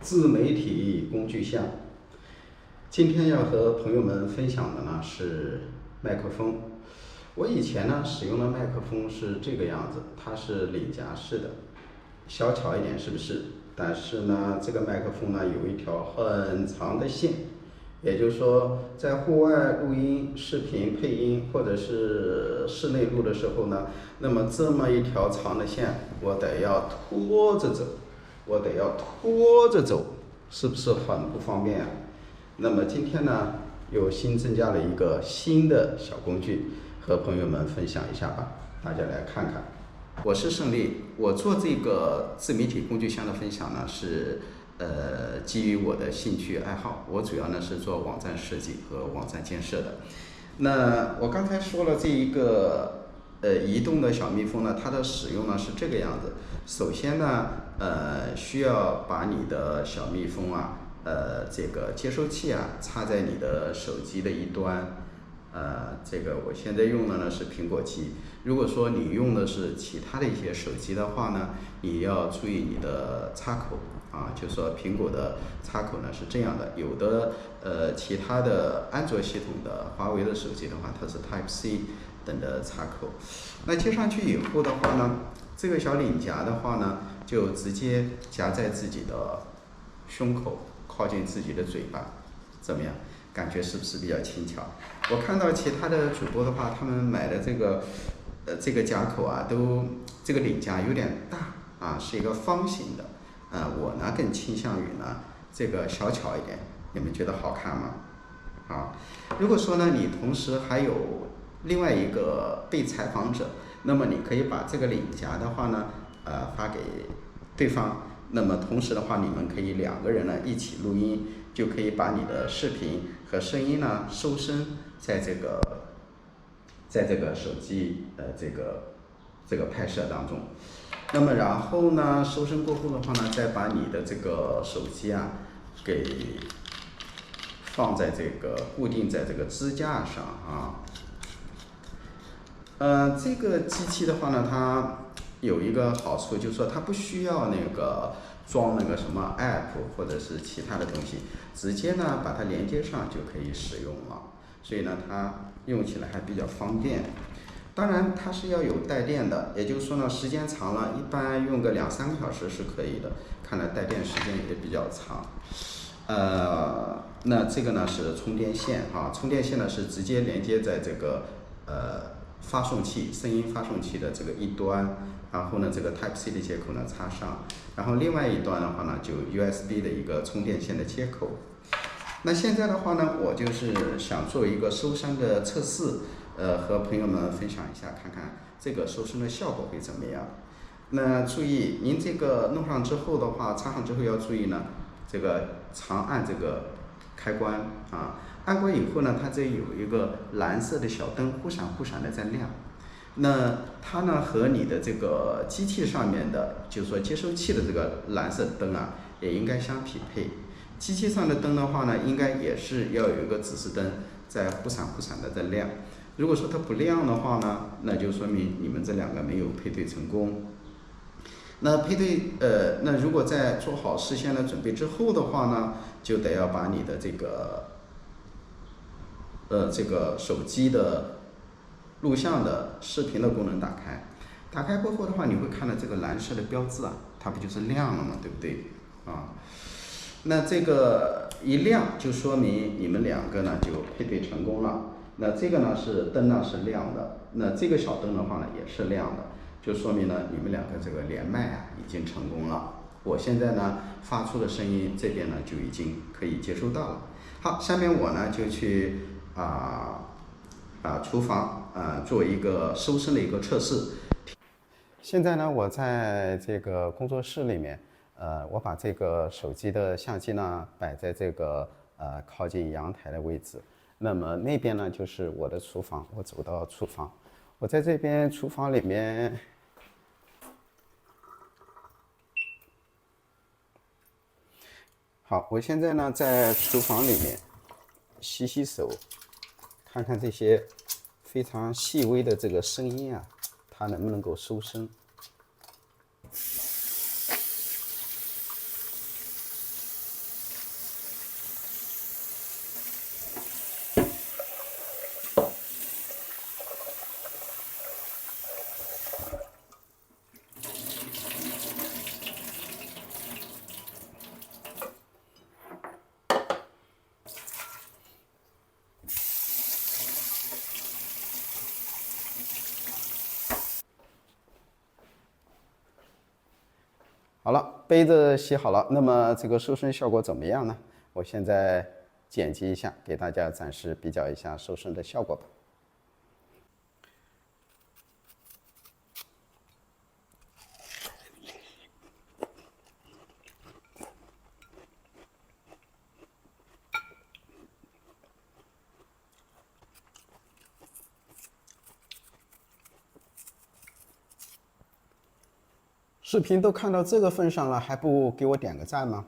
自媒体工具箱。今天要和朋友们分享的呢是麦克风。我以前呢使用的麦克风是这个样子，它是领夹式的，小巧一点是不是？但是呢，这个麦克风呢有一条很长的线，也就是说，在户外录音、视频配音或者是室内录的时候呢，那么这么一条长的线，我得要拖着走，是不是很不方便啊？那么今天呢，又新增加了一个新的小工具，和朋友们分享一下吧，大家来看看。我是胜利，我做这个自媒体工具箱的分享呢，是基于我的兴趣爱好。我主要呢是做网站设计和网站建设的。那我刚才说了这一个移动的小蜜蜂呢，它的使用呢是这个样子。首先呢，需要把你的小蜜蜂啊，这个接收器啊插在你的手机的一端。这个我现在用的呢是苹果机。如果说你用的是其他的一些手机的话呢，你要注意你的插口啊，就是说苹果的插口呢是这样的，有的其他的安卓系统的华为的手机的话，它是 Type C 等的插口。那接上去以后的话呢，这个小领夹的话呢，就直接夹在自己的胸口，靠近自己的嘴巴，怎么样？感觉是不是比较轻巧？我看到其他的主播的话，他们买的这个夹口啊，都这个领夹有点大啊，是一个方形的。我呢更倾向于呢这个小巧一点，你们觉得好看吗？啊，如果说呢你同时还有另外一个被采访者，那么你可以把这个领夹的话呢，发给对方。那么同时的话，你们可以两个人呢一起录音，就可以把你的视频和声音呢收声在这个手机这个拍摄当中。那么然后呢，收声过后的话呢，再把你的这个手机啊给放在固定在这个支架上啊。这个机器的话呢，它有一个好处，就是说它不需要那个装那个什么 app 或者是其他的东西，直接呢把它连接上就可以使用了。所以呢，它用起来还比较方便。当然，它是要有带电的，也就是说呢，时间长了，一般用个2-3个小时是可以的。看来带电时间也比较长。那这个呢是充电线啊，充电线呢是直接连接在这个发送器声音发送器的这个一端，然后呢这个 Type C 的接口呢插上，然后另外一端的话呢就 USB 的一个充电线的接口。那现在的话呢，我就是想做一个收声的测试，和朋友们分享一下，看看这个收声的效果会怎么样。那注意，您这个弄上之后的话，插上之后要注意呢，这个长按这个开关啊，按过以后呢，它这有一个蓝色的小灯，忽闪忽闪的在亮。那它呢和你的这个机器上面的，就是说接收器的这个蓝色灯啊，也应该相匹配。机器上的灯的话呢，应该也是要有一个指示灯在忽闪忽闪的在亮。如果说它不亮的话呢，那就说明你们这两个没有配对成功。那那如果在做好事先的准备之后的话呢，就得要把你的这个手机的录像的视频的功能打开。打开过后的话，你会看到这个蓝色的标志啊，它不就是亮了吗？对不对啊？那这个一亮就说明你们两个呢就配对成功了。那这个呢是灯呢是亮的，那这个小灯的话呢也是亮的，就说明呢你们两个这个连麦啊已经成功了。我现在呢发出的声音这边呢就已经可以接收到了。好，下面我呢就去厨房做一个收声的一个测试。现在呢我在这个工作室里面。我把这个手机的相机呢摆在这个靠近阳台的位置，那么那边呢就是我的厨房，我走到厨房，我在这边厨房里面，好，我现在呢在厨房里面洗洗手，看看这些非常细微的这个声音啊，它能不能够收声。杯子洗好了，那么这个收身效果怎么样呢？我现在剪辑一下，给大家暂时比较一下收身的效果吧。视频都看到这个份上了，还不给我点个赞吗？